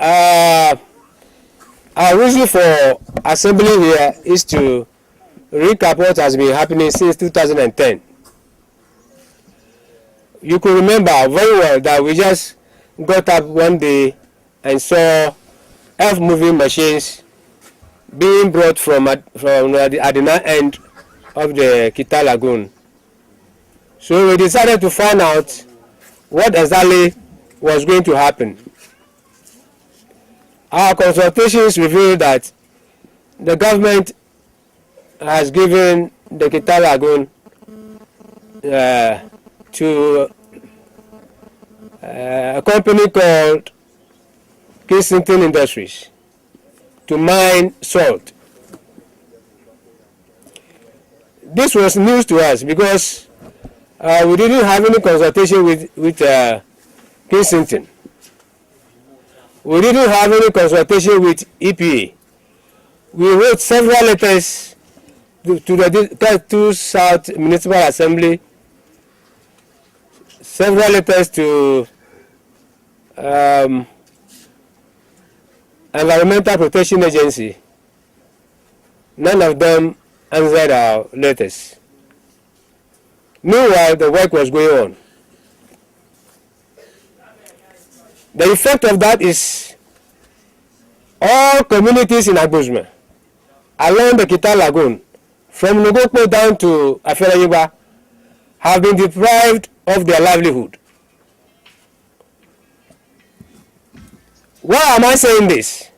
our reason for assembly here is to recap what has been happening since 2010. You could remember very well that we just got up one day and saw earth-moving machines being brought from the Adina end of the Kita Lagoon. So we decided to find out what exactly was going to happen. Our consultations revealed that the government has given the Kita Lagoon to a company called Kensington Industries to mine salt. This was news to us because we didn't have any consultation with Kensington. We didn't have any consultation with EPA. We wrote several letters to the South Municipal Assembly, several letters to Environmental Protection Agency. None of them answered our letters. Meanwhile, the work was going on. The effect of that is all communities in Agbozome along the Kita Lagoon, from Nogokpo down to Aferayiba, have been deprived of their livelihood. Why am I saying this?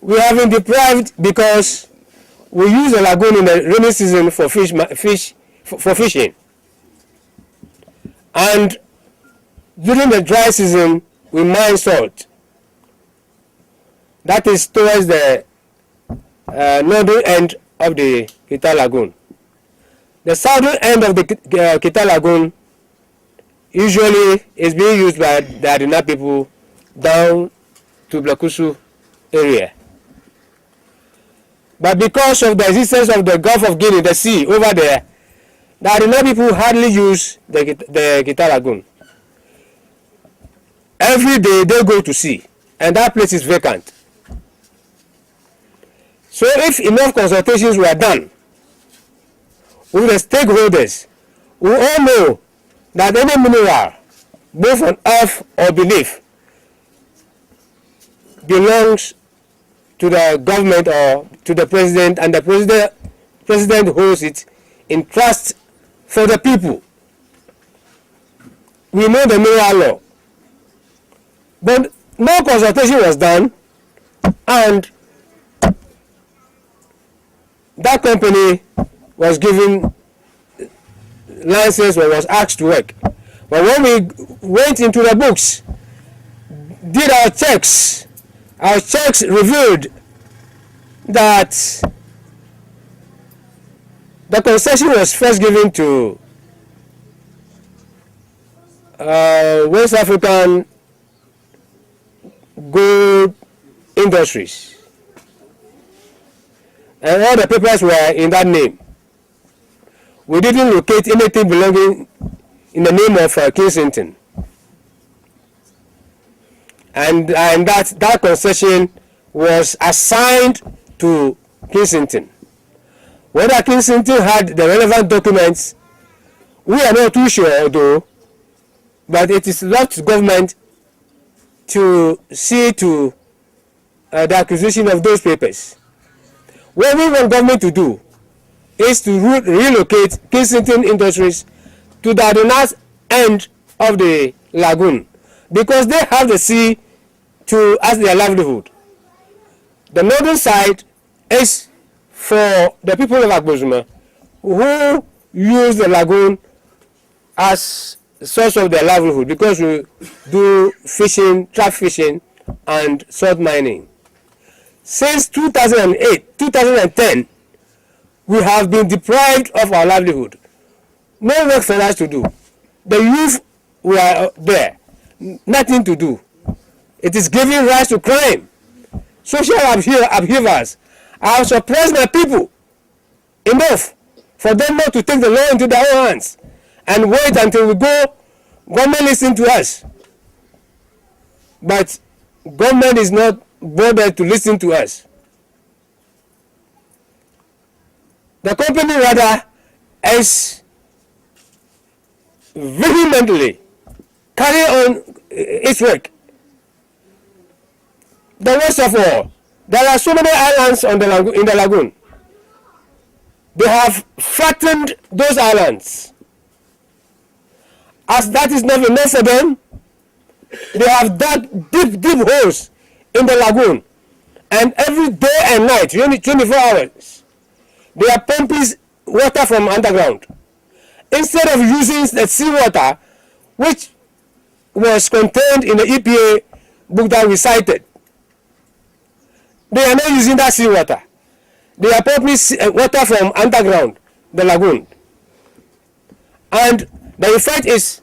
We have been deprived because we use the lagoon in the rainy season for fishing, and during the dry season we mine salt. That is towards the northern end of the Kita Lagoon. The southern end of the Kita Lagoon usually is being used by the Adina people down to Blakusu area. But because of the existence of the Gulf of Guinea, the sea over there, the Adina people hardly use the Kita Lagoon. Every day they go to sea, and that place is vacant. So if enough consultations were done with the stakeholders, we all know that any mineral, both on earth or beneath, belongs to the government or to the president, and the president holds it in trust for the people. We know the mineral law. But no consultation was done, and that company was given license or was asked to work. But when we went into the books, did our checks revealed that the concession was first given to West African Gold Industries, and all the papers were in that name. We didn't locate anything belonging in the name of Kensington, and that concession was assigned to Kensington. Whether Kensington had the relevant documents, we are not too sure though, but it is left to government to see to the acquisition of those papers. What we want government to do is to relocate Kensington Industries to the north end of the lagoon, because they have the sea as their livelihood. The northern side is for the people of Agbozome who use the lagoon as a source of their livelihood, because we do fishing, trap fishing, and salt mining. Since 2010, we have been deprived of our livelihood. No work for us to do. The youth were there, nothing to do. It is giving rise to crime. Social upheavals. I have suppressed my people enough for them not to take the law into their own hands and wait until we go, government listen to us. But government is not bothered to listen to us. The company rather is vehemently carry on its work. The worst of all, there are so many islands on in the lagoon. They have flattened those islands. As that is not enough for them, they have dug deep holes in the lagoon, and every day and night, 24 hours, they are pumping water from underground. Instead of using the seawater, which was contained in the EPA book that we cited, they are not using that seawater. They are pumping water from underground, the lagoon. And the effect is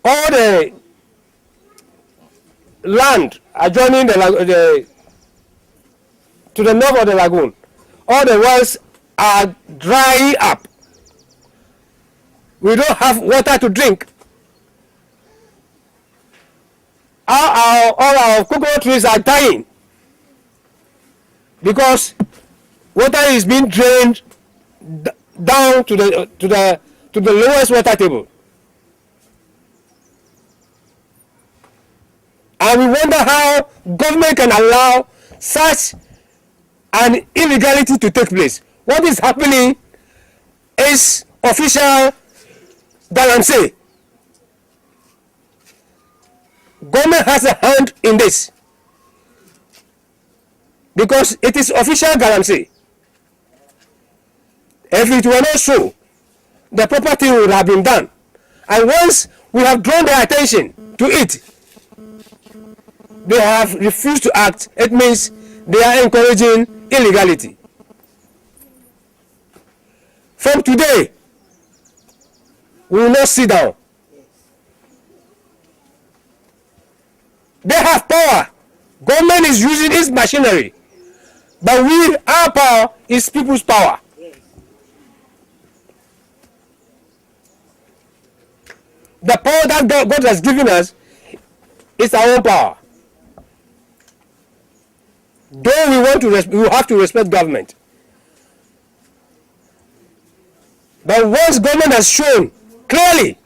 all the land adjoining to the north of the lagoon, all the wells are drying up. We don't have water to drink. All our coconut trees are dying because water is being drained down to the lowest water table. And we wonder how government can allow such an illegality to take place. What is happening is official galamsey. Government has a hand in this because it is official galamsey. If it were not so, the proper thing would have been done. And once we have drawn their attention to it, they have refused to act. It means they are encouraging illegality. From today, we will not sit down. They have power. Government is using its machinery. But our power is people's power. The power that God has given us is our own power. Though we have to respect government. But once government has shown clearly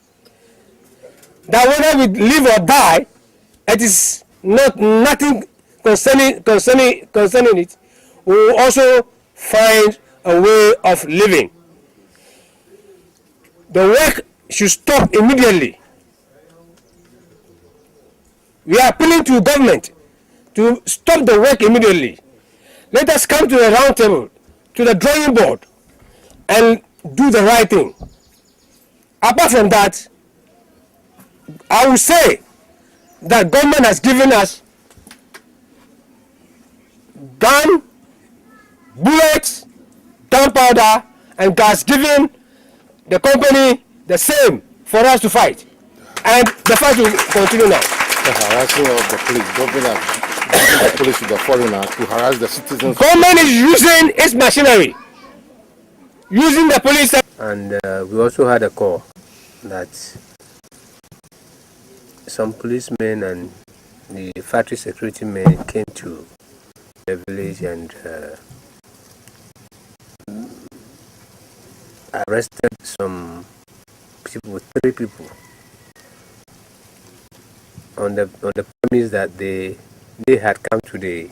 that whether we live or die, it is nothing concerning it, we will also find a way of living. The work should stop immediately. We are appealing to government to stop the work immediately. Let us come to the round table, to the drawing board, and do the right thing. Apart from that, I will say that government has given us gun, bullets, gunpowder, and has given the company the same for us to fight. And the fight will continue now. The harassing of the police, government has given the police to the foreigner to harass the citizens. Government is using its machinery, using the police. And we also had a call that some policemen and the factory security men came to the village and arrested some people, 3 people, on the premise that they had come to the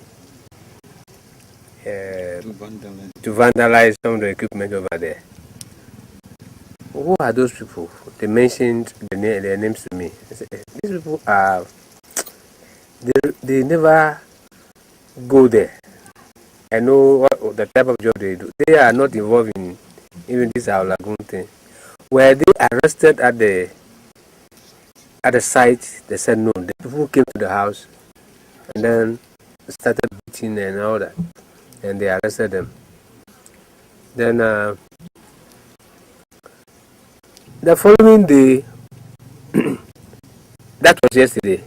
to vandalize some of the equipment over there. Who are those people? They mentioned their names to me. These people are, they never go there. I know what the type of job they do. They are not involved in even this our lagoon thing. Were they arrested at the site? They said no. The people came to the house and then started beating and all that, and they arrested them. Then the following day, that was yesterday,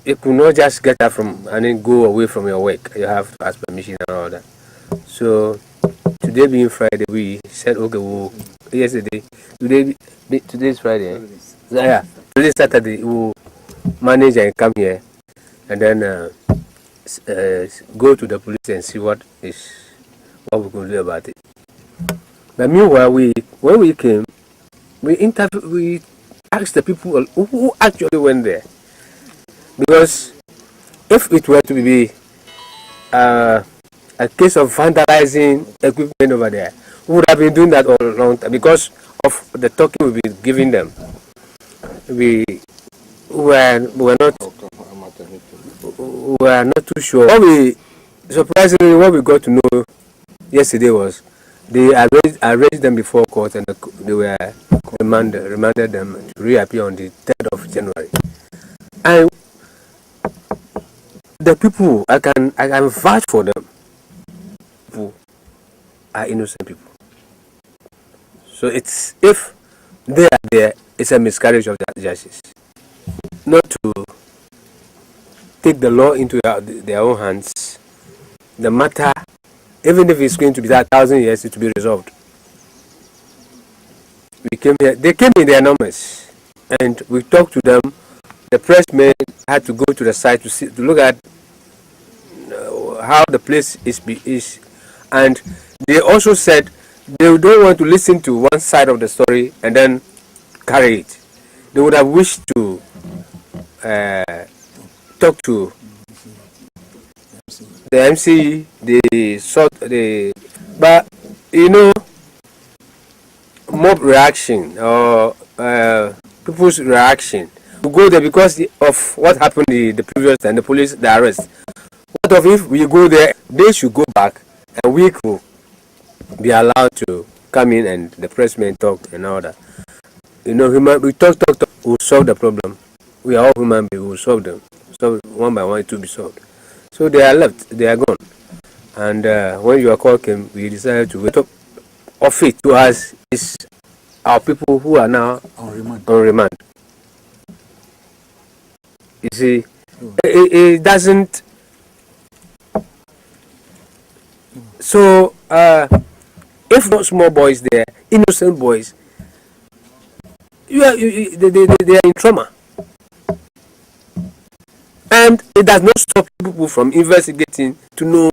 you could not just get up from and then go away from your work. You have to ask permission and all that. So today being Friday, we said okay, we'll, yesterday, today is Friday. Yeah, today is Saturday. We'll manage and come here, and then go to the police and see what we could do about it. But meanwhile, when we came, we asked the people who actually went there, because if it were to be a case of vandalizing equipment over there, we would have been doing that all along because of the talking we've been giving them. We were not too sure. Surprisingly, what we got to know yesterday was they arranged them before court, and they were remanded them to reappear on the 3rd of January. And the people, I can vouch for them. People are innocent people. So if they are there, it's a miscarriage of justice. Not to take the law into their own hands. The matter, even if it's going to be 1,000 years, it will be resolved. We came here. They came in their numbers, and we talked to them. The pressmen had to go to the site to look at how the place is, and they also said they don't want to listen to one side of the story and then carry it. They would have wished to talk to the MC, but mob reaction or people's reaction to go there because of what happened the previous time, the police, the arrest. What if we go there? They should go back, and we could be allowed to come in and the pressmen talk and all that. We talk, we'll solve the problem. We are all human beings, we'll solve them. So one by one, it will be solved. So they are left, they are gone. And when your call came, we decided to wait up. Of it to us is our people who are now on remand. You see, it doesn't. So, if not small boys there, innocent boys, they are in trauma. And it does not stop people from investigating to know